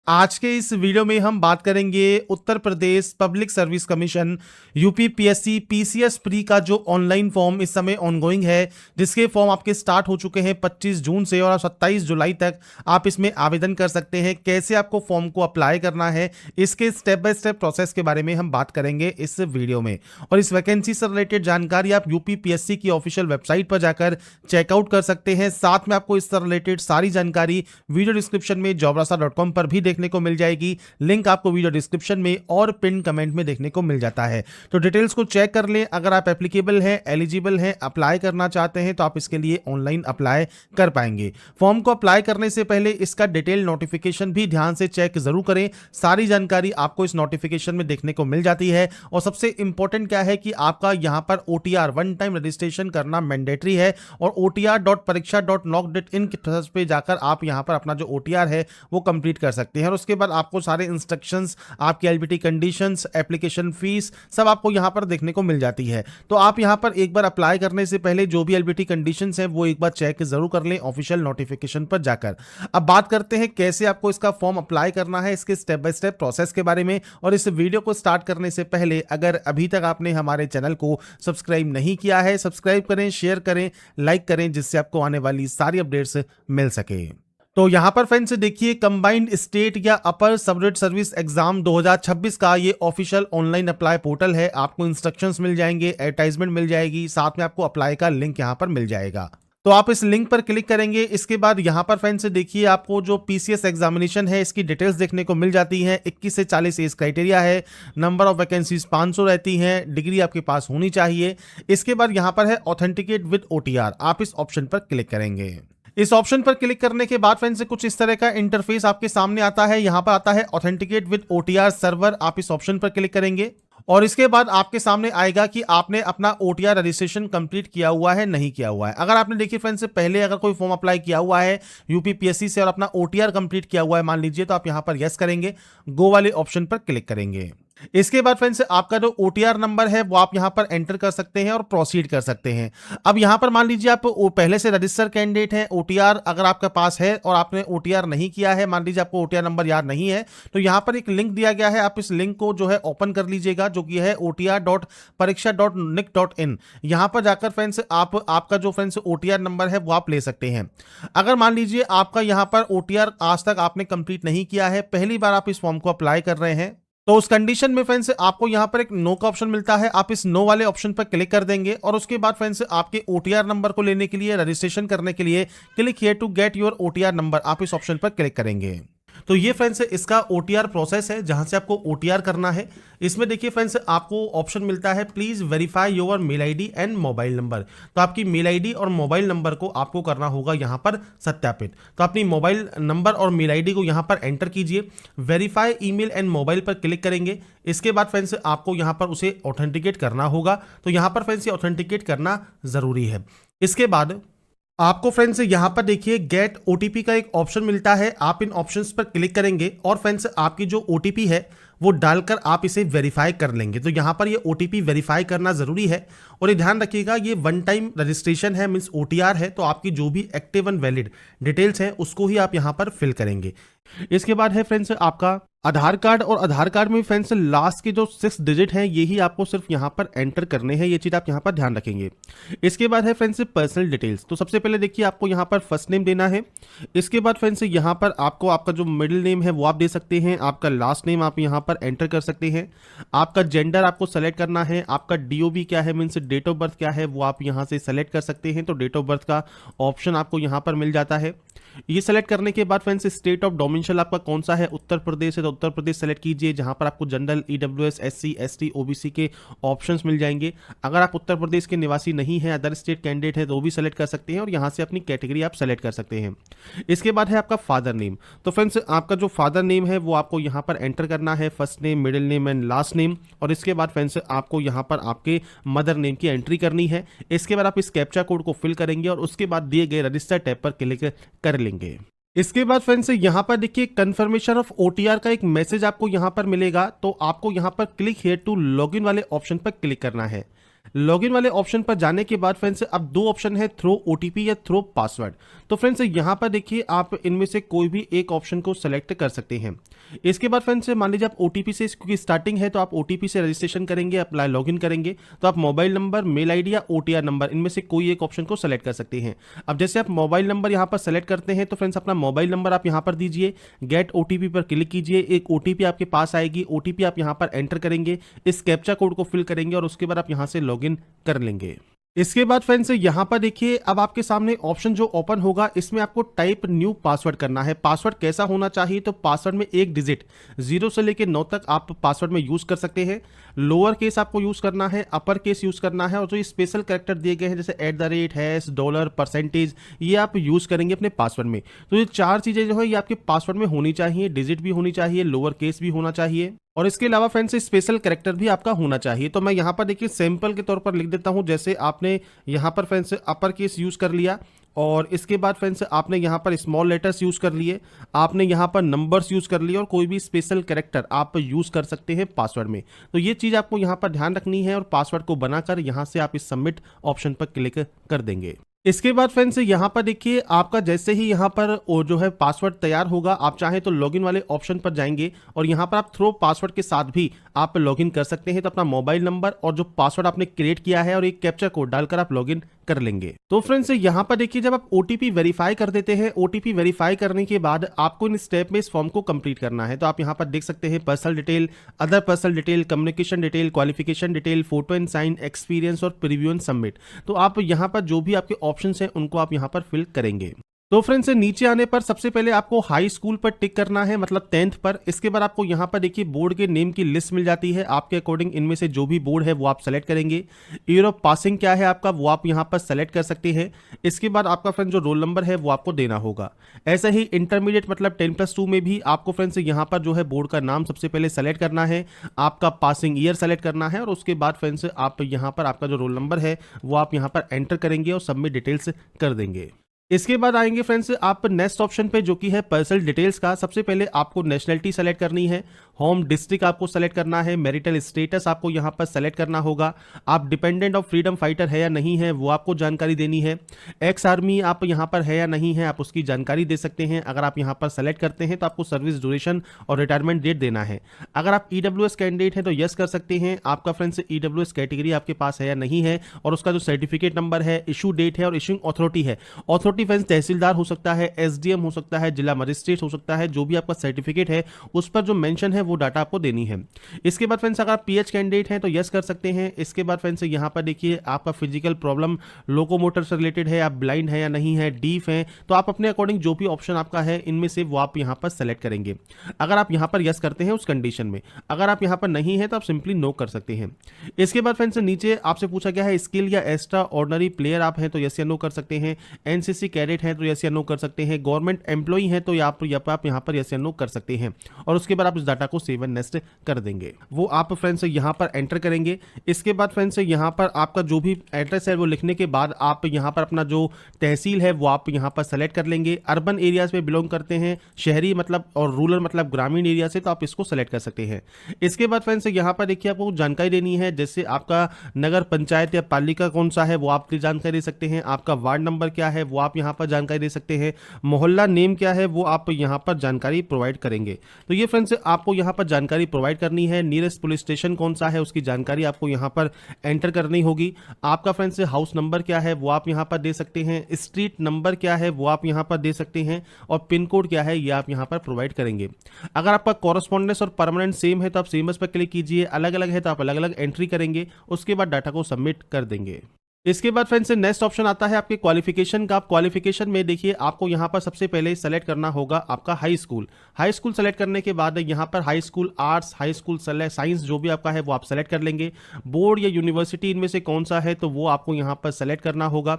आज के इस वीडियो में हम बात करेंगे Uttar Pradesh public service commission UPPSC PCS pre का जो ऑनलाइन फॉर्म इस समय ऑनगोइंग है, जिसके फॉर्म आपके स्टार्ट हो चुके हैं 25 जून से और 27 जुलाई तक आप इसमें आवेदन कर सकते हैं। कैसे आपको फॉर्म को अप्लाई करना है, इसके स्टेप बाय स्टेप प्रोसेस के बारे में हम बात करेंगे इस वीडियो में। और इस वैकेंसी से रिलेटेड जानकारी आप यूपीपीएससी की ऑफिशियल वेबसाइट पर जाकर चेकआउट कर सकते हैं। साथ में आपको इससे रिलेटेड सारी जानकारी वीडियो डिस्क्रिप्शन में jobrasa.com पर भी देखने को मिल जाएगी। लिंक आपको वीडियो डिस्क्रिप्शन में और पिन कमेंट में देखने को मिल जाता है, तो डिटेल्स को चेक कर लें। अगर आप एप्लीकेबल हैं, एलिजिबल हैं, अप्लाई करना चाहते हैं तो आप इसके लिए ऑनलाइन अप्लाई कर पाएंगे। फॉर्म को अप्लाई करने से पहले इसका डिटेल नोटिफिकेशन भी ध्यान से चेक जरूर करें। सारी जानकारी आपको इस नोटिफिकेशन में देखने को मिल जाती है। और सबसे इंपॉर्टेंट क्या है कि आपका यहां पर OTR वन टाइम रजिस्ट्रेशन करना मैंडेटरी है और otr.pariksha.knock.in पे जाकर आप यहां पर अपना जो OTR है वो कंप्लीट कर सकते हैं। और उसके बाद आपको सारे इंस्ट्रक्शंस, आपकी एलिजिबिलिटी कंडीशंस, एप्लीकेशन फीस सब आपको यहां पर देखने को मिल जाती है। तो आप यहां पर एक बार अप्लाई करने से पहले जो भी एलिजिबिलिटी कंडीशंस हैं वो एक बार चेक जरूर कर लें ऑफिशियल नोटिफिकेशन पर जाकर। अब बात करते हैं कैसे आपको इसका फॉर्म अप्लाई करना है, इसके स्टेप बाय स्टेप प्रोसेस के बारे में। और इस वीडियो को स्टार्ट करने से पहले अगर अभी तक आपने हमारे चैनल को सब्सक्राइब नहीं किया है, सब्सक्राइब करें, शेयर करें, लाइक करें, जिससे आपको आने वाली सारी अपडेट्स मिल सके। तो यहां पर फ्रेंड्स देखिए, कंबाइंड स्टेट या अपर सबरेट सर्विस एग्जाम 2026 का ये ऑफिशियल ऑनलाइन अप्लाई पोर्टल है। आपको इंस्ट्रक्शंस मिल जाएंगे, एडवर्टाइजमेंट मिल जाएगी, साथ में आपको अप्लाई का लिंक यहां पर मिल जाएगा। तो आप इस लिंक पर क्लिक करेंगे। इसके बाद यहां पर फ्रेंड्स देखिए, आपको जो पीसीएस एग्जामिनेशन है इसकी डिटेल्स देखने को मिल जाती हैं। 21 से 40 एज क्राइटेरिया है, नंबर ऑफ वैकेंसीज 500 रहती हैं, डिग्री आपके पास होनी चाहिए। इसके बाद यहां पर है ऑथेंटिकेट विद OTR, आप इस ऑप्शन पर क्लिक करेंगे। इस ऑप्शन पर क्लिक करने के बाद फ्रेंड्स कुछ इस तरह का इंटरफेस आपके सामने आता है। यहां पर आता है ऑथेंटिकेट विद OTR सर्वर, आप इस ऑप्शन पर क्लिक करेंगे और इसके बाद आपके सामने आएगा कि आपने अपना OTR रजिस्ट्रेशन कंप्लीट किया हुआ है नहीं किया हुआ है। अगर आपने देखिए फ्रेंड्स पहले अगर कोई फॉर्म अप्लाई किया हुआ है यूपीपीएससी से और अपना OTR कंप्लीट किया हुआ है मान लीजिए, तो आप यहां पर यस करेंगे, गो वाले ऑप्शन पर क्लिक करेंगे। इसके बाद फ्रेंड्स आपका जो OTR नंबर है वो आप यहां पर एंटर कर सकते हैं और प्रोसीड कर सकते हैं। अब यहां पर मान लीजिए आप पहले से रजिस्टर कैंडिडेट हैं, OTR अगर आपके पास है और आपने OTR नहीं किया है, मान लीजिए आपको OTR नंबर याद नहीं है, तो यहां पर एक लिंक दिया गया है, आप इस लिंक को जो है ओपन कर लीजिएगा, जो कि है otr.pariksha.nic.in। यहां पर जाकर फ्रेंड्स आपका जो फ्रेंड्स OTR नंबर है वो आप ले सकते हैं। अगर मान लीजिए आपका यहां पर OTR आज तक आपने कंप्लीट नहीं किया है, पहली बार आप इस फॉर्म को अप्लाई कर रहे हैं, तो उस कंडीशन में फ्रेंड्स आपको यहां पर एक नो का ऑप्शन मिलता है, आप इस नो वाले ऑप्शन पर क्लिक कर देंगे। और उसके बाद फ्रेंड्स आपके OTR नंबर को लेने के लिए, रजिस्ट्रेशन करने के लिए click here to get your OTR number, आप इस ऑप्शन पर क्लिक करेंगे। तो ये फ्रेंड्स इसका OTR प्रोसेस है जहां से आपको OTR करना है। इसमें देखिए फ्रेंड्स आपको ऑप्शन मिलता है please verify your mail ID and mobile number. तो आपकी मेल आईडी और मोबाइल नंबर को आपको करना होगा यहां पर सत्यापित। तो अपनी मोबाइल नंबर और मेल आईडी को यहां पर एंटर कीजिए, वेरीफाई ईमेल एंड मोबाइल पर क्लिक करेंगे। इसके बाद फ्रेंड्स आपको यहां पर उसे ऑथेंटिकेट करना होगा, तो यहां पर फ्रेंड्स ये ऑथेंटिकेट करना जरूरी है। इसके बाद आपको फ्रेंड्स यहां पर देखिए गेट OTP का एक ऑप्शन मिलता है, आप इन ऑप्शंस पर क्लिक करेंगे और फ्रेंड्स आपकी जो OTP है वो डालकर आप इसे वेरीफाई कर लेंगे। तो यहां पर ये OTP वेरीफाई करना जरूरी है। और ये ध्यान रखिएगा, ये वन टाइम रजिस्ट्रेशन है, मींस OTR है, तो आपकी जो भी एक्टिव एंड वैलिड डिटेल्स है उसको ही आप यहां पर फिल करेंगे। इसके बाद है फ्रेंड्स आपका आधार कार्ड, और आधार कार्ड में फ्रेंड्स लास्ट के जो 6 डिजिट हैं ये ही आपको सिर्फ यहां पर एंटर करने हैं, ये चीज आप यहां पर ध्यान रखेंगे। इसके बाद है फ्रेंड्स पर्सनल डिटेल्स। तो सबसे पहले देखिए आपको यहां पर फर्स्ट नेम देना है। इसके बाद फ्रेंड्स यहां पर आपको आपका जो मिडिल नेम है वो आप दे सकते हैं, आपका लास्ट नेम आप यहां पर एंटर कर सकते हैं। आपका जेंडर आपको सेलेक्ट करना है, आपका DOB क्या है, मीन्स डेट ऑफ बर्थ क्या है, वो आप यहां से सेलेक्ट कर सकते हैं। तो डेट ऑफ बर्थ का ऑप्शन आपको यहां पर मिल जाता है। ये सेलेक्ट करने के बाद फ्रेंड्स स्टेट ऑफ डोमिसाइल आपका कौन सा है, उत्तर प्रदेश है तो उत्तर प्रदेश सेलेक्ट कीजिए, जहां पर आपको general, EWS, SC, ST, OBC के ऑप्शंस मिल जाएंगे। अगर आप उत्तर प्रदेश के निवासी नहीं है, अदर स्टेट कैंडिडेट है तो भी सेलेक्ट कर सकते हैं और यहां से अपनी कैटेगरी आप सेलेक्ट कर सकते हैं। इसके बाद है आपका फादर नेम। तो फ्रेंड्स आपका जो फादर नेम है वो आपको यहां पर एंटर करना है, first name, middle name and last name. और इसके बाद फ्रेंड्स आपको यहां पर आपके मदर नेम की एंट्री करनी है। इसके बाद आप इस कैप्चा कोड को फिल करेंगे और उसके बाद दिए गए रजिस्टर टैब पर क्लिक कर लेंगे। इसके बाद फ्रेंड्स यहां पर देखिए कंफर्मेशन ऑफ OTR का एक मैसेज आपको यहां पर मिलेगा, तो आपको यहां पर क्लिक हियर टू लॉगिन वाले ऑप्शन पर क्लिक करना है। लॉगिन वाले ऑप्शन पर जाने के बाद फ्रेंड्स अब दो ऑप्शन है, थ्रो ओटीपी या थ्रो पासवर्ड। तो फ्रेंड्स यहाँ पर देखिए आप इनमें से कोई भी एक ऑप्शन को सेलेक्ट कर सकते हैं। इसके बाद फ्रेंड्स मान लीजिए आप ओटीपी से, क्योंकि स्टार्टिंग है तो आप ओटीपी से रजिस्ट्रेशन करेंगे, अप्लाई लॉगिन करेंगे, तो आप मोबाइल नंबर, मेल आईडी या ओटीआर नंबर इनमें से कोई एक ऑप्शन को सेलेक्ट कर सकते हैं। अब जैसे आप मोबाइल नंबर यहाँ पर सेलेक्ट करते हैं तो फ्रेंड्स अपना मोबाइल नंबर आप यहाँ पर दीजिए, गेट ओटीपी पर क्लिक कीजिए, एक ओटीपी आपके पास आएगी, ओटीपी आप यहाँ पर एंटर करेंगे, इस कैप्चा कोड को फिल करेंगे और उसके बाद आप यहाँ से लॉगिन कर लेंगे। इसके बाद फ्रेंड्स यहाँ पर देखिए अब आपके सामने ऑप्शन जो ओपन होगा इसमें आपको टाइप न्यू पासवर्ड करना है। पासवर्ड कैसा होना चाहिए, तो पासवर्ड में एक डिजिट 0 से लेकर 9 तक आप पासवर्ड में यूज कर सकते हैं। लोअर केस आपको यूज करना है, अपर केस यूज करना है, और जो स्पेशल कैरेक्टर दिए गए हैं जैसे @ $, परसेंटेज, ये आप यूज करेंगे अपने पासवर्ड में। तो ये 4 चीजें जो है ये आपके पासवर्ड में होनी चाहिए, डिजिट भी होनी चाहिए, लोअर केस भी होना चाहिए, और इसके अलावा फ्रेंड्स स्पेशल कैरेक्टर भी आपका होना चाहिए। तो मैं यहाँ पर देखिए सैंपल के तौर पर लिख देता हूँ, जैसे आपने यहाँ पर फ्रेंड्स अपर केस यूज कर लिया, और इसके बाद फ्रेंड्स आपने यहाँ पर स्मॉल लेटर्स यूज कर लिए, आपने यहाँ पर नंबर्स यूज कर लिए, और कोई भी स्पेशल कैरेक्टर आप यूज कर सकते हैं पासवर्ड में। तो ये चीज़ आपको यहाँ पर ध्यान रखनी है, और पासवर्ड को बनाकर यहाँ से आप इस सबमिट ऑप्शन पर क्लिक कर देंगे। इसके बाद फ्रेंड्स यहाँ पर देखिए आपका जैसे ही यहाँ पर वो जो है पासवर्ड तैयार होगा, आप चाहें तो लॉगिन वाले ऑप्शन पर जाएंगे और यहाँ पर आप थ्रो पासवर्ड के साथ भी आप लॉगिन कर सकते हैं। तो अपना मोबाइल नंबर और जो पासवर्ड आपने क्रिएट किया है और एक कैप्चा कोड डालकर आप लॉगिन कर लेंगे। तो फ्रेंड्स यहाँ पर देखिए जब आप ओटीपी वेरीफाई कर देते हैं, ओटीपी वेरीफाई करने के बाद आपको इन स्टेप में इस फॉर्म को कंप्लीट करना है। तो आप यहाँ पर देख सकते हैं personal detail, other personal detail, communication detail, qualification detail, photo and sign, experience और प्रीव्यू एंड सबमिट। तो आप यहाँ पर जो भी आपके ऑप्शंस हैं उनको आप यहाँ पर फिल करेंगे। तो फ्रेंड्स नीचे आने पर सबसे पहले आपको हाई स्कूल पर टिक करना है, मतलब 10th पर। इसके बाद आपको यहाँ पर देखिए बोर्ड के नेम की लिस्ट मिल जाती है, आपके अकॉर्डिंग इनमें से जो भी बोर्ड है वो आप सेलेक्ट करेंगे। ईयर ऑफ पासिंग क्या है आपका वो आप यहाँ पर सेलेक्ट कर सकते हैं। इसके बाद आपका फ्रेंड्स जो रोल नंबर है वो आपको देना होगा। ऐसे ही इंटरमीडिएट मतलब 10+2 में भी आपको फ्रेंड्स यहाँ पर जो है बोर्ड का नाम सबसे पहले सेलेक्ट करना है, आपका पासिंग ईयर सेलेक्ट करना है, और उसके बाद फ्रेंड्स आप यहाँ पर आपका जो रोल नंबर है वो आप यहाँ पर एंटर करेंगे और सबमिट डिटेल्स कर देंगे। इसके बाद आएंगे फ्रेंड्स आप नेक्स्ट ऑप्शन पे जो कि है पर्सनल डिटेल्स का। सबसे पहले आपको नेशनलिटी सेलेक्ट करनी है, होम डिस्ट्रिक्ट आपको सेलेक्ट करना है, मैरिटल स्टेटस आपको यहाँ पर सेलेक्ट करना होगा, आप डिपेंडेंट ऑफ फ्रीडम फाइटर है या नहीं है वो आपको जानकारी देनी है, एक्स आर्मी आप यहाँ पर है या नहीं है आप उसकी जानकारी दे सकते हैं। अगर आप यहाँ पर सेलेक्ट करते हैं तो आपको सर्विस ड्यूरेशन और रिटायरमेंट डेट देना है। अगर आप EWS कैंडिडेट है तो यस कर सकते हैं, आपका फ्रेंड्स EWS कैटेगरी आपके पास है या नहीं है, और उसका जो सर्टिफिकेट नंबर है, इशू डेट है और इशूइंग अथॉरिटी है। अथॉरिटी फ्रेंड्स तहसीलदार हो सकता है, SDM हो सकता है, जिला मजिस्ट्रेट हो सकता है, जो भी आपका सर्टिफिकेट है उस पर जो मेंशन है वो डाटा आपको देनी है। इसके बाद फ्रेंड्स अगर आप PH कैंडिडेट हैं तो यस कर सकते हैं। इसके बाद फ्रेंड्स यहाँ पर देखिए आपका फिजिकल प्रॉब्लम लोकोमोटर से रिलेटेड है, आप ब्लाइंड है या नहीं है, डीफ है, तो आप अपने अकॉर्डिंग जो भी ऑप्शन आपका है इनमें से वो आप यहाँ पर सेलेक्ट करेंगे। अगर आप यहाँ पर यस करते हैं उस कंडीशन में, अगर आप यहाँ पर नहीं है तो आप सिंपली नो कर सकते हैं। इसके बाद फ्रेंड्स नीचे आपसे पूछा गया है स्किल या एक्स्ट्रा ऑर्डिनरी प्लेयर आप हैं तो यस या नो कर सकते हैं, NCC कैडेट है तो यस या नो कर सकते हैं, गवर्नमेंट एम्प्लॉई है तो आप यहाँ पर यस या नो कर सकते हैं, और उसके बाद आप इस डाटा को सेव एंड नेक्स्ट कर देंगे। वो आप फ्रेंड्स यहाँ पर एंटर करेंगे। इसके बाद फ्रेंड्स यहाँ पर आपका जो भी एड्रेस है वो लिखने के बाद आप यहाँ पर अपना जो तहसील है वो आप यहाँ पर सेलेक्ट कर लेंगे। अर्बन एरियाज में बिलोंग करते हैं, शहरी मतलब और रूरल मतलब ग्रामीण एरिया से, तो आप इसको सेलेक्ट कर सकते हैं। इसके बाद फ्रेंड्स यहाँ पर देखिए आपको जानकारी देनी है, जैसे आपका नगर पंचायत या पालिका कौन सा है वो आप जानकारी दे सकते हैं, आपका वार्ड नंबर क्या है वो आप यहाँ पर जानकारी दे सकते हैं, मोहल्ला नेम क्या है वो आप यहाँ पर जानकारी प्रोवाइड करेंगे। तो ये फ्रेंड्स आपको यहाँ पर जानकारी प्रोवाइड करनी है। नियरेस्ट पुलिस स्टेशन कौन सा है उसकी जानकारी आपको यहाँ पर एंटर करनी होगी। आपका फ्रेंड्स हाउस नंबर क्या है वो आप यहाँ पर दे सकते हैं, स्ट्रीट नंबर क्या है वो आप यहाँ पर दे सकते हैं, और पिन कोड क्या है ये आप यहाँ पर प्रोवाइड करेंगे। अगर आपका कॉरेस्पॉन्डेंस और परमानेंट सेम है तो आप सेमस पर क्लिक कीजिए, अलग अलग है तो आप अलग अलग एंट्री करेंगे, उसके बाद डाटा को सबमिट कर देंगे। इसके बाद फ्रेंड्स नेक्स्ट ऑप्शन आता है आपके क्वालिफिकेशन का। क्वालिफिकेशन में देखिए आपको यहाँ पर सबसे पहले सेलेक्ट करना होगा आपका high school. High school select करने के बाद यहाँ पर high school arts, high school science जो भी आपका है वो आप सेलेक्ट कर लेंगे। बोर्ड या यूनिवर्सिटी इनमें से कौन सा है तो वो आपको यहाँ पर सेलेक्ट करना होगा।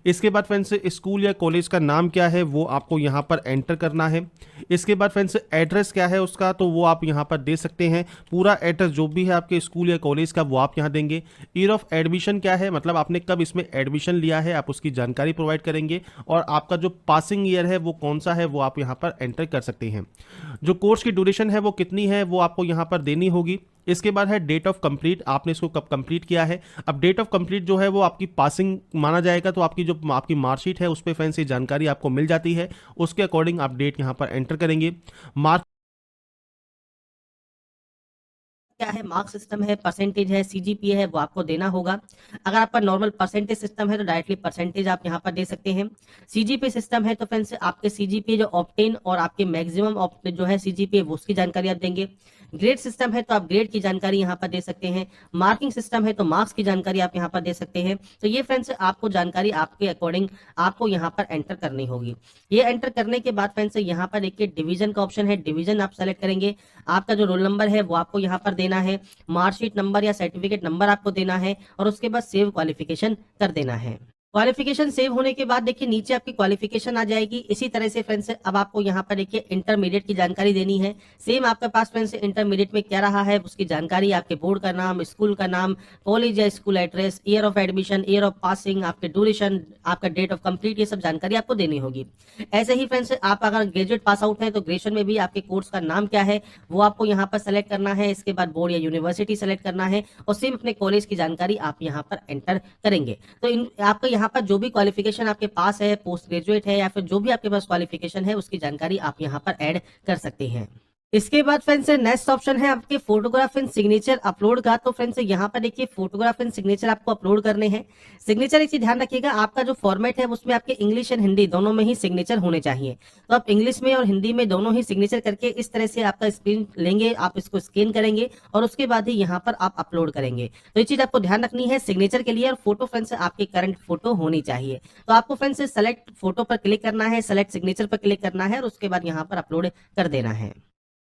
इसके बाद फ्रेंड्स स्कूल या कॉलेज का नाम क्या है वो आपको यहाँ पर एंटर करना है। इसके बाद फ्रेंड्स एड्रेस क्या है उसका तो वो आप यहाँ पर दे सकते हैं, पूरा एड्रेस जो भी है आपके स्कूल या कॉलेज का वो आप यहाँ देंगे। ईयर ऑफ एडमिशन क्या है, मतलब आपने कब इसमें एडमिशन लिया है आप उसकी जानकारी प्रोवाइड करेंगे, और आपका जो पासिंग ईयर है वो कौन सा है वो आप यहाँ पर एंटर कर सकते हैं। जो कोर्स की ड्यूरेशन है वो कितनी है वो आपको यहाँ पर देनी होगी। इसके बाद है डेट ऑफ कंप्लीट, आपने इसको कब कंप्लीट किया है। अब डेट ऑफ कंप्लीट जो है वो आपकी पासिंग माना जाएगा, तो आपकी जो आपकी मार्कशीट है उस पर फ्रेंड्स ये जानकारी आपको मिल जाती है, उसके अकॉर्डिंग आप डेट यहाँ पर एंटर करेंगे। मार्क क्या है, मार्क सिस्टम है, परसेंटेज है, सीजीपीए है, वो आपको देना होगा। अगर आपका नॉर्मल परसेंटेज सिस्टम है तो डायरेक्टली परसेंटेज आप यहाँ पर दे सकते हैं। सीजीपीए सिस्टम है तो फ्रेंड्स आपके सीजीपीए जो ऑब्टेन और आपके मैक्सिमम जो है सीजीपीए वो उसकी जानकारी आप देंगे। ग्रेड सिस्टम है तो आप ग्रेड की जानकारी यहाँ पर दे सकते हैं। मार्किंग सिस्टम है तो मार्क्स की जानकारी आप यहाँ पर दे सकते हैं। तो ये फ्रेंड्स आपको जानकारी आपके अकॉर्डिंग आपको यहाँ पर एंटर करनी होगी। ये एंटर करने के बाद फ्रेंड्स यहाँ पर देखिए डिवीजन का ऑप्शन है, डिवीजन आप सेलेक्ट करेंगे। आपका जो रोल नंबर है वो आपको यहाँ पर देना है, मार्कशीट नंबर या सर्टिफिकेट नंबर आपको देना है, और उसके बाद सेव क्वालिफिकेशन कर देना है। क्वालिफिकेशन सेव होने के बाद देखिए नीचे आपकी क्वालिफिकेशन आ जाएगी। इसी तरह से फ्रेंड्स अब आपको यहाँ पर देखिए इंटरमीडिएट की जानकारी देनी है। सेम आपके पास फ्रेंड्स इंटरमीडिएट में क्या रहा है उसकी जानकारी, आपके बोर्ड का नाम, स्कूल का नाम, कॉलेज या school address, year of admission, year of passing, आपके ड्यूरेशन, आपका डेट ऑफ कंप्लीट, ये सब जानकारी आपको देनी होगी। ऐसे ही फ्रेंड्स आप अगर ग्रेजुएट पास आउट है तो ग्रेजुएशन में भी आपके कोर्स का नाम क्या है वो आपको यहाँ पर सेलेक्ट करना है। इसके बाद बोर्ड या यूनिवर्सिटी सेलेक्ट करना है, और सेम अपने कॉलेज की जानकारी आप यहाँ पर एंटर करेंगे। तो आपका यहाँ पर जो भी क्वालिफिकेशन आपके पास है, पोस्ट ग्रेजुएट है या फिर जो भी आपके पास क्वालिफिकेशन है उसकी जानकारी आप यहाँ पर ऐड कर सकते हैं। इसके बाद फ्रेंड्स नेक्स्ट ऑप्शन है आपके फोटोग्राफ एंड सिग्नेचर अपलोड का। तो फ्रेंड्स यहाँ पर देखिए फोटोग्राफ एंड सिग्नेचर आपको अपलोड करने हैं। सिग्नेचर एक चीज ध्यान रखिएगा, आपका जो फॉर्मेट है उसमें आपके इंग्लिश एंड हिंदी दोनों में ही सिग्नेचर होने चाहिए। तो आप इंग्लिश में और हिंदी में दोनों ही सिग्नेचर करके इस तरह से आपका स्क्रीन लेंगे, आप इसको स्कैन करेंगे और उसके बाद ही यहाँ पर आप अपलोड करेंगे। तो ये चीज आपको ध्यान रखनी है सिग्नेचर के लिए। और फोटो फ्रेंड्स आपकी करंट फोटो होनी चाहिए। तो आपको फ्रेंड्स सेलेक्ट फोटो पर क्लिक करना है, सेलेक्ट सिग्नेचर पर क्लिक करना है और उसके बाद यहाँ पर अपलोड कर देना है।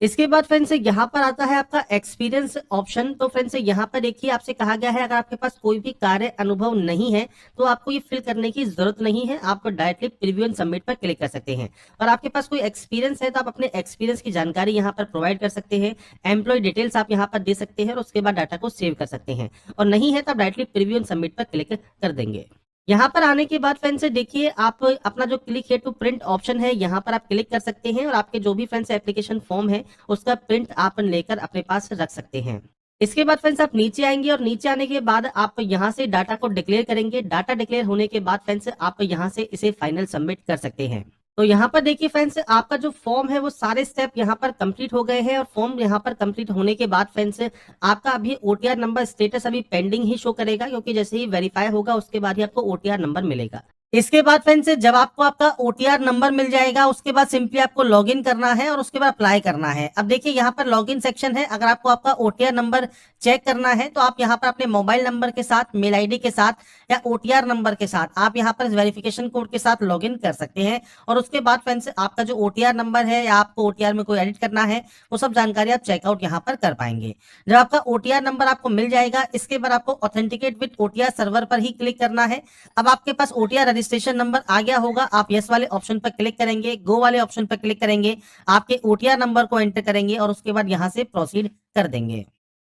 इसके बाद फ्रेंड्स यहाँ पर आता है आपका एक्सपीरियंस ऑप्शन। तो फ्रेंड्स यहाँ पर देखिए आपसे कहा गया है अगर आपके पास कोई भी कार्य अनुभव नहीं है तो आपको ये फिल करने की जरूरत नहीं है, आप डायरेक्टली प्रीव्यू एंड सबमिट पर क्लिक कर सकते हैं। और आपके पास कोई एक्सपीरियंस है तो आप अपने एक्सपीरियंस की जानकारी यहाँ पर प्रोवाइड कर सकते हैं। एम्प्लॉय डिटेल्स आप यहाँ पर दे सकते हैं और उसके बाद डाटा को सेव कर सकते हैं, और नहीं है तो आप डायरेक्टली प्रीव्यू एंड सबमिट पर क्लिक कर देंगे। यहाँ पर आने के बाद फ्रेंड्स देखिए आप अपना जो क्लिक है टू प्रिंट ऑप्शन है यहाँ पर आप क्लिक कर सकते हैं, और आपके जो भी फ्रेंड्स एप्लीकेशन फॉर्म है उसका प्रिंट आप लेकर अपने पास रख सकते हैं। इसके बाद फ्रेंड्स आप नीचे आएंगे और नीचे आने के बाद आप यहाँ से डाटा को डिक्लेयर करेंगे। डाटा डिक्लेयर होने के बाद फ्रेंड्स आप यहाँ से इसे फाइनल सबमिट कर सकते हैं। तो यहाँ पर देखिए फ्रेंड्स आपका जो फॉर्म है वो सारे स्टेप यहाँ पर कंप्लीट हो गए हैं, और फॉर्म यहाँ पर कंप्लीट होने के बाद फ्रेंड्स आपका अभी ओटीआर नंबर स्टेटस अभी पेंडिंग ही शो करेगा, क्योंकि जैसे ही वेरीफाई होगा उसके बाद ही आपको ओटीआर नंबर मिलेगा। इसके बाद फ्रेंड्स जब आपको आपका ओटीआर नंबर मिल जाएगा उसके बाद सिंपली आपको लॉगिन करना है और उसके बाद अप्लाई करना है। अब देखिए यहाँ पर लॉगिन सेक्शन है। अगर आपको आपका ओटीआर नंबर चेक करना है तो आप यहाँ पर अपने मोबाइल नंबर के साथ, मेल आईडी के साथ या ओटीआर नंबर के साथ आप यहाँ पर वेरिफिकेशन कोड के साथ लॉगिन कर सकते हैं। और उसके बाद फ्रेंड्स आपका जो ओटीआर नंबर है या आपको ओटीआर में कोई एडिट करना है वो सब जानकारी आप चेकआउट यहाँ पर कर पाएंगे। जब आपका ओटीआर नंबर आपको मिल जाएगा इसके बाद आपको ऑथेंटिकेट विद ओटीआर सर्वर पर ही क्लिक करना है। अब आपके पास ओटीआर रजिस्ट्रेशन नंबर आ गया होगा, आप यस वाले ऑप्शन पर क्लिक करेंगे, गो वाले ऑप्शन पर क्लिक करेंगे, आपके ओटीआर नंबर को एंटर करेंगे और उसके बाद यहां से प्रोसीड कर देंगे।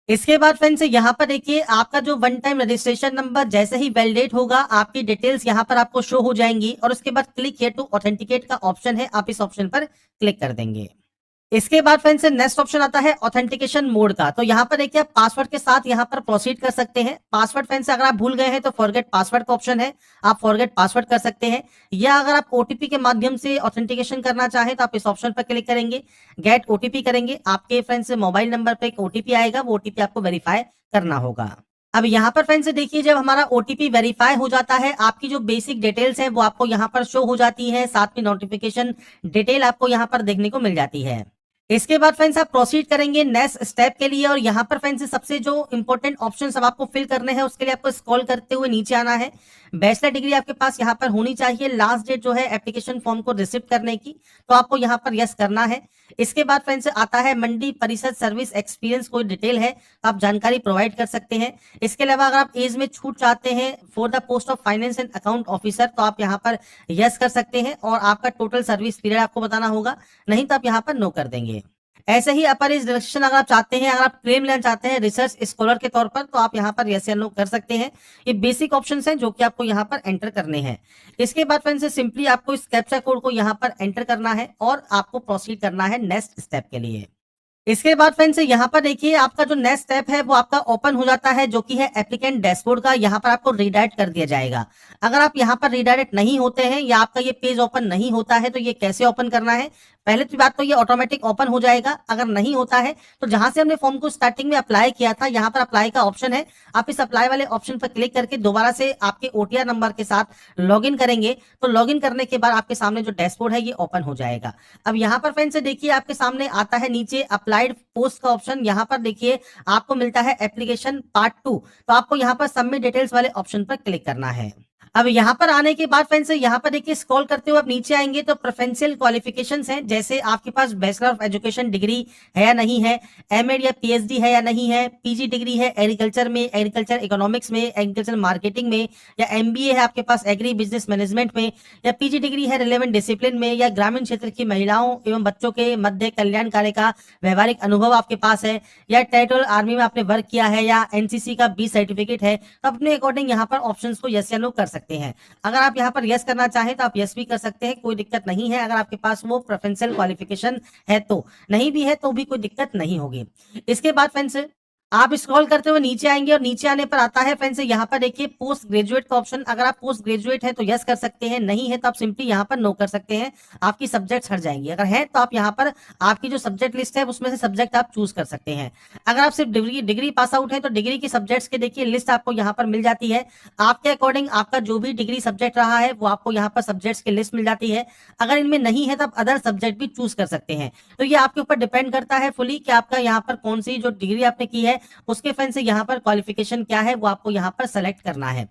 इसके बाद फ्रेंड्स यहाँ पर देखिए आपका जो वन टाइम रजिस्ट्रेशन नंबर जैसे ही वैलिडेट होगा आपकी डिटेल्स यहाँ पर आपको शो हो जाएंगी, और उसके बाद क्लिक हियर टू ऑथेंटिकेट का ऑप्शन है, आप इस ऑप्शन पर क्लिक कर देंगे। इसके बाद फ्रेंड्स नेक्स्ट ऑप्शन आता है ऑथेंटिकेशन मोड का। तो यहाँ पर देखिए आप पासवर्ड के साथ यहाँ पर प्रोसीड कर सकते हैं। पासवर्ड फ्रेंड्स अगर आप भूल गए हैं तो फॉरगेट पासवर्ड का ऑप्शन है, आप फॉरगेट पासवर्ड कर सकते हैं, या अगर आप ओटीपी के माध्यम से ऑथेंटिकेशन करना चाहें तो आप इस ऑप्शन पर क्लिक करेंगे, गेट ओटीपी करेंगे। आपके फ्रेंड्स मोबाइल नंबर पर एक ओटीपी आएगा, वो ओटीपी आपको वेरीफाई करना होगा। अब यहाँ पर फ्रेंड्स देखिए जब हमारा ओटीपी वेरीफाई हो जाता है आपकी जो बेसिक डिटेल्स है वो आपको यहाँ पर शो हो जाती है, साथ में नोटिफिकेशन डिटेल आपको यहाँ पर देखने को मिल जाती है। इसके बाद फ्रेंड्स आप प्रोसीड करेंगे नेक्स्ट स्टेप के लिए, और यहाँ पर फ्रेंड्स सबसे जो इंपॉर्टेंट ऑप्शन सब आपको फिल करने हैं उसके लिए आपको स्क्रॉल करते हुए नीचे आना है। बैचलर डिग्री आपके पास यहाँ पर होनी चाहिए। लास्ट डेट जो है एप्लीकेशन फॉर्म को रिसीव करने की, तो आपको यहाँ पर यस करना है। इसके बाद फ्रेंड्स आता है मंडी परिषद सर्विस एक्सपीरियंस, कोई डिटेल है आप जानकारी प्रोवाइड कर सकते हैं। इसके अलावा अगर आप एज में छूट चाहते हैं for the post of finance and account officer तो आप यहाँ पर यस कर सकते हैं, और आपका टोटल सर्विस पीरियड आपको बताना होगा, नहीं तो आप यहाँ पर नो कर देंगे। ऐसे ही अपर एज रिलैक्सेशन अगर आप चाहते हैं, अगर आप क्लेम लेना चाहते हैं रिसर्च स्कॉलर के तौर पर, तो आप यहाँ पर यस या नो कर सकते हैं। ये बेसिक ऑप्शंस हैं जो कि आपको यहाँ पर एंटर करने हैं। इसके बाद फ्रेंड्स सिंपली आपको इस कैप्चा कोड को यहाँ पर एंटर करना है और आपको प्रोसीड करना है नेक्स्ट स्टेप के लिए। इसके बाद फ्रेंड्स यहाँ पर देखिए आपका जो नेक्स्ट स्टेप है वो आपका ओपन हो जाता है, जो कि है एप्लीकेंट डैशबोर्ड का। यहाँ पर आपको रीडायरेक्ट कर दिया जाएगा। अगर आप यहाँ पर रीडायरेक्ट नहीं होते हैं या आपका ये पेज ओपन नहीं होता है तो ये कैसे ओपन करना है। पहले तो बात तो ये ऑटोमेटिक ओपन हो जाएगा। अगर नहीं होता है तो जहां से हमने फॉर्म को स्टार्टिंग में अप्लाई किया था, यहाँ पर अप्लाई का ऑप्शन है, आप इस अप्लाई वाले ऑप्शन पर क्लिक करके दोबारा से आपके ओटीआर नंबर के साथ लॉगिन करेंगे। तो लॉगिन करने के बाद आपके सामने जो डैशबोर्ड है ये ओपन हो जाएगा। अब यहाँ पर फ्रेंड्स देखिए आपके सामने आता है नीचे अप्लाइड पोस्ट का ऑप्शन। यहाँ पर देखिए आपको मिलता है एप्लीकेशन पार्ट 2। तो आपको यहाँ पर सबमिट डिटेल्स वाले ऑप्शन पर क्लिक करना है। अब यहाँ पर आने के बाद फ्रेंड्स यहाँ पर देखिए स्क्रॉल करते हुए आप नीचे आएंगे तो प्रेफरेंशियल क्वालिफिकेशंस हैं, जैसे आपके पास बैचलर ऑफ एजुकेशन डिग्री है या नहीं है, एमएड या पीएचडी है या नहीं है, पीजी डिग्री है एग्रीकल्चर में, एग्रीकल्चर इकोनॉमिक्स में, एग्रीकल्चर मार्केटिंग में, या एमबीए है आपके पास एग्री बिजनेस मैनेजमेंट में, या पीजी डिग्री है रिलेवेंट डिसिप्लिन में, या ग्रामीण क्षेत्र की महिलाओं एवं बच्चों के मध्य कल्याण कार्य का व्यवहारिक अनुभव आपके पास है, या टेरिटोरियल आर्मी में आपने वर्क किया है, या एनसीसी का 20 सर्टिफिकेट है। तो अपने अकॉर्डिंग यहाँ पर ऑप्शन को यस या नो कर सकते हैं। अगर आप यहाँ पर यस करना चाहें तो आप यस भी कर सकते हैं, कोई दिक्कत नहीं है। अगर आपके पास वो प्रेफरेंशियल क्वालिफिकेशन है तो, नहीं भी है तो भी कोई दिक्कत नहीं होगी। इसके बाद फ्रेंड्स आप स्क्रॉल करते हुए नीचे आएंगे और नीचे आने पर आता है फ्रेंड्स यहाँ पर देखिए पोस्ट ग्रेजुएट का ऑप्शन। अगर आप पोस्ट ग्रेजुएट है तो यस कर सकते हैं, नहीं है तो आप सिंपली यहाँ पर नो कर सकते हैं। आपकी सब्जेक्ट हट जाएंगी। अगर है तो आप यहाँ पर आपकी जो सब्जेक्ट लिस्ट है उसमें से सब्जेक्ट आप चूज कर सकते हैं। अगर आप सिर्फ डिग्री पास आउट है तो डिग्री की सब्जेक्ट्स के देखिए लिस्ट आपको यहाँ पर मिल जाती है। आपके अकॉर्डिंग आपका जो भी डिग्री सब्जेक्ट रहा है वो आपको यहाँ पर सब्जेक्ट्स की लिस्ट मिल जाती है। अगर इनमें नहीं है तो आप अदर सब्जेक्ट भी चूज कर सकते हैं। तो ये आपके ऊपर डिपेंड करता है फुली कि आपका यहाँ पर कौन सी जो डिग्री आपने की है उसके फ्रेंड्स यहाँ पर क्वालिफिकेशन क्या है वो आपको यहाँ पर सेलेक्ट करना है।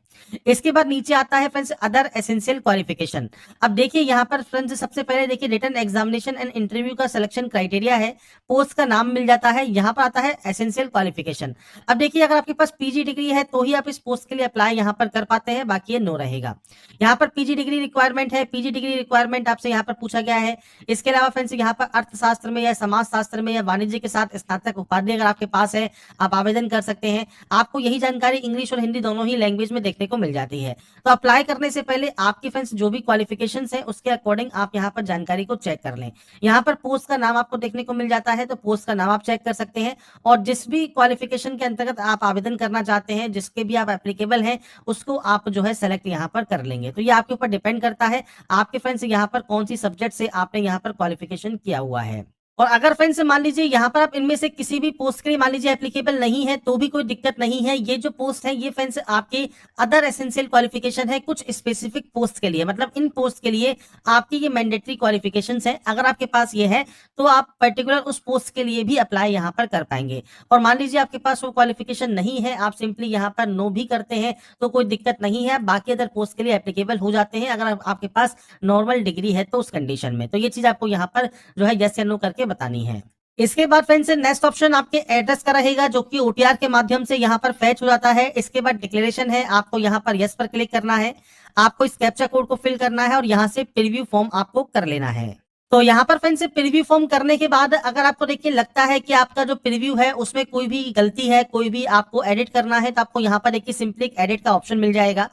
इसके बाद नीचे आता है फ्रेंड्स अदर एसेंशियल क्वालिफिकेशन। अब देखिए यहाँ पर फ्रेंड्स सबसे पहले देखिए रिटन एग्जामिनेशन एंड इंटरव्यू का सिलेक्शन क्राइटेरिया है, पोस्ट का नाम मिल जाता है, यहाँ पर आता है एसेंशियल क्वालिफिकेशन। अब देखिए अगर आपके पास पीजी डिग्री है तो ही आप इस पोस्ट के लिए अप्लाई यहाँ पर कर पाते हैं, बाकी ये नो रहेगा। यहाँ पर पीजी डिग्री रिक्वायरमेंट है, पीजी डिग्री रिक्वायरमेंट आपसे यहाँ पर पूछा गया है। इसके अलावा फ्रेंड्स यहाँ पर अर्थशास्त्र में या समाजशास्त्र में या वाणिज्य के साथ स्नातक उपाधि अगर आपके पास है आप आवेदन कर सकते हैं। आपको यही जानकारी इंग्लिश और हिंदी दोनों ही लैंग्वेज में देखने को मिल जाती है। तो अप्लाई करने से पहले आपकी फ्रेंड्स जो भी क्वालिफिकेशंस है उसके अकॉर्डिंग आप यहाँ पर जानकारी को चेक कर लें। यहाँ पर पोस्ट का नाम आपको देखने को मिल जाता है तो पोस्ट का नाम आप चेक कर सकते हैं और जिस भी क्वालिफिकेशन के अंतर्गत आप आवेदन करना चाहते हैं, जिसके भी आप एप्लीकेबल हैं, उसको आप जो है सेलेक्ट यहाँ पर कर लेंगे। तो ये आपके ऊपर डिपेंड करता है आपके फ्रेंड्स यहाँ पर कौन सी सब्जेक्ट से आपने यहाँ पर क्वालिफिकेशन किया हुआ है। और अगर फ्रेंड्स मान लीजिए यहाँ पर आप इनमें से किसी भी पोस्ट के लिए मान लीजिए एप्लीकेबल नहीं है तो भी कोई दिक्कत नहीं है। ये जो पोस्ट है ये फ्रेंड्स आपके अदर एसेंशियल क्वालिफिकेशन है कुछ स्पेसिफिक पोस्ट के लिए, मतलब इन पोस्ट के लिए आपकी ये मैंडेटरी क्वालिफिकेशंस है। अगर आपके पास ये है तो आप पर्टिकुलर उस पोस्ट के लिए भी अप्लाई यहाँ पर कर पाएंगे। और मान लीजिए आपके पास वो क्वालिफिकेशन नहीं है, आप सिंपली यहाँ पर नो भी करते हैं तो कोई दिक्कत नहीं है, बाकी अदर पोस्ट के लिए एप्लीकेबल हो जाते हैं अगर आपके पास नॉर्मल डिग्री है तो उस कंडीशन में। तो ये चीज आपको यहाँ पर जो है यस या नो करके बतानी है। इसके बाद फ्रेंड्स नेक्स्ट ऑप्शन आपके एड्रेस का रहेगा जो कि ओटीआर के माध्यम से यहाँ पर फैच हो जाता है। इसके बाद डिक्लेरेशन है, आपको यहाँ पर यस पर क्लिक करना है, आपको इस कैप्चा कोड को फिल करना है और यहाँ से प्रीव्यू फॉर्म आपको कर लेना है। तो यहाँ पर फ्रेंड्स प्रीव्यू फॉर्म करने के बाद अगर आपको देखिए लगता है कि आपका जो प्रीव्यू है उसमें कोई भी गलती है, कोई भी आपको एडिट करना है, तो आपको यहाँ पर देखिए सिंपली एडिट का ऑप्शन मिल जाएगा।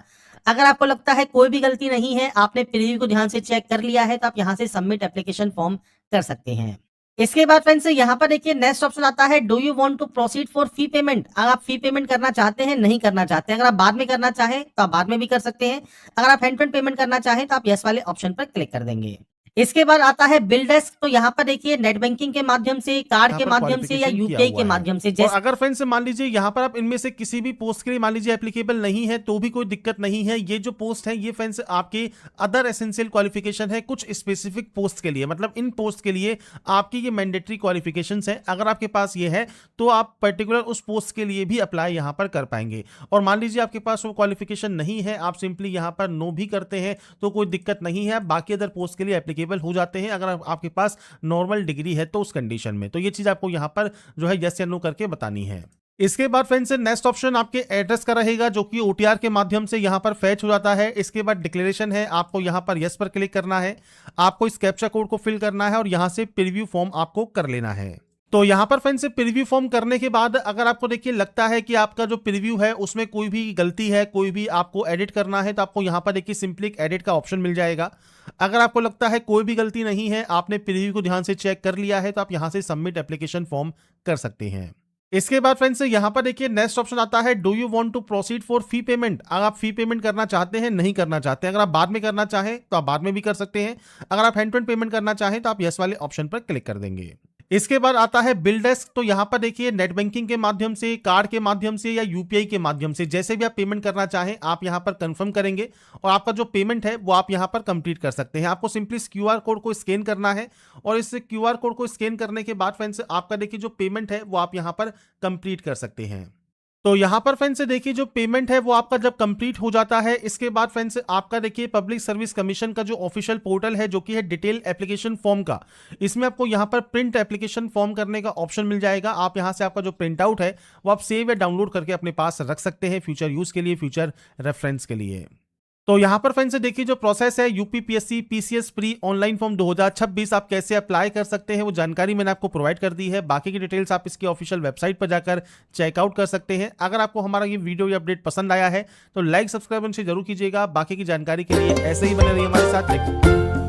अगर आपको लगता है कोई भी गलती नहीं है, आपने प्रीव्यू को ध्यान से चेक कर लिया है, तो आप यहाँ से सबमिट एप्लीकेशन फॉर्म कर सकते हैं। इसके बाद फ्रेंड्स यहाँ पर देखिए नेक्स्ट ऑप्शन आता है do you want to proceed for fee payment. अगर आप फी पेमेंट करना चाहते हैं, नहीं करना चाहते हैं, अगर आप बाद में करना चाहें तो आप बाद में भी कर सकते हैं। अगर आप हैंड टू हैंड पेमेंट करना चाहें तो आप यस वाले ऑप्शन पर क्लिक कर देंगे। इसके बाद आता है बिल डेस्क। तो यहाँ पर देखिए नेट बैंकिंग के माध्यम से, कार्ड के माध्यम से या यूपीआई के माध्यम से। और अगर फ्रेंड्स मान लीजिए यहाँ पर आप इनमें से किसी भी पोस्ट के लिए मान लीजिए एप्लीकेबल नहीं है तो भी कोई दिक्कत नहीं है। ये जो पोस्ट है ये फ्रेंड्स आपके अदर एसेंशियल क्वालिफिकेशन है कुछ स्पेसिफिक पोस्ट के लिए, मतलब इन पोस्ट के लिए आपकी ये मैंडेटरी क्वालिफिकेशन है। अगर आपके पास ये है तो आप पर्टिकुलर उस पोस्ट के लिए भी अप्लाई यहाँ पर कर पाएंगे। और मान लीजिए आपके पास वो क्वालिफिकेशन नहीं है, आप सिंपली यहाँ पर नो भी करते हैं तो कोई दिक्कत नहीं है, बाकी अदर पोस्ट के लिए एप्लीकेबल हो जाते हैं अगर आपके पास नॉर्मल डिग्री है तो उस कंडीशन में। तो ये चीज आपको यहां पर जो है यस या नो करके बतानी है। इसके बाद फ्रेंड्स नेक्स्ट ऑप्शन आपके एड्रेस का रहेगा जो कि ओटीआर के माध्यम से यहां पर फैच हो जाता है। इसके बाद डिक्लेरेशन है, आपको यहां पर यस पर क्लिक करना है, आपको इस कैप्चा कोड को फिल करना है और यहां से प्रीव्यू फॉर्म आपको कर लेना है। तो यहाँ पर फ्रेंड्स प्रीव्यू फॉर्म करने के बाद अगर आपको देखिए लगता है कि आपका जो प्रीव्यू है उसमें कोई भी गलती है, कोई भी आपको एडिट करना है, तो आपको यहाँ पर देखिए सिंपली एक एडिट का ऑप्शन मिल जाएगा। अगर आपको लगता है कोई भी गलती नहीं है, आपने प्रीव्यू को ध्यान से चेक कर लिया है, तो आप यहाँ से सबमिट एप्लीकेशन फॉर्म कर सकते हैं। इसके बाद फ्रेंड्स यहाँ पर देखिए नेक्स्ट ऑप्शन आता है, do you want to proceed for fee payment. अगर आप फी पेमेंट करना चाहते हैं, नहीं करना चाहते हैं, अगर आप बाद में करना चाहें तो आप बाद में भी कर सकते हैं। अगर आप हैंड टू हैंड पेमेंट करना चाहें तो आप यस वाले ऑप्शन पर क्लिक कर देंगे। इसके बाद आता है बिल डेस्क। तो यहाँ पर देखिए नेट बैंकिंग के माध्यम से, कार्ड के माध्यम से या यूपीआई के माध्यम से, जैसे भी आप पेमेंट करना चाहें आप यहाँ पर कंफर्म करेंगे और आपका जो पेमेंट है वो आप यहाँ पर कंप्लीट कर सकते हैं। आपको सिंपली इस क्यूआर कोड को स्कैन करना है और इस क्यूआर कोड को स्कैन करने के बाद फ्रेंड्स आपका देखिए जो पेमेंट है वो आप यहाँ पर कंप्लीट कर सकते हैं। तो यहाँ पर फ्रेंड्स देखिए जो पेमेंट है वो आपका जब कंप्लीट हो जाता है, इसके बाद फ्रेंड्स आपका देखिए पब्लिक सर्विस कमीशन का जो ऑफिशियल पोर्टल है जो कि है डिटेल एप्लीकेशन फॉर्म का, इसमें आपको यहाँ पर प्रिंट एप्लीकेशन फॉर्म करने का ऑप्शन मिल जाएगा। आप यहाँ से आपका जो प्रिंट आउट है वो आप सेव या डाउनलोड करके अपने पास रख सकते हैं फ्यूचर यूज के लिए, फ्यूचर रेफरेंस के लिए। तो यहाँ पर फ्रेंड्स देखिए जो प्रोसेस है UPPSC PCS pre online form 2026 आप कैसे अप्लाई कर सकते हैं वो जानकारी मैंने आपको प्रोवाइड कर दी है। बाकी की डिटेल्स आप इसकी ऑफिशियल वेबसाइट पर जाकर चेकआउट कर सकते हैं। अगर आपको हमारा ये वीडियो या अपडेट पसंद आया है तो लाइक सब्सक्राइब से जरूर कीजिएगा। बाकी की जानकारी के लिए ऐसे ही बने रहिए हमारे साथ।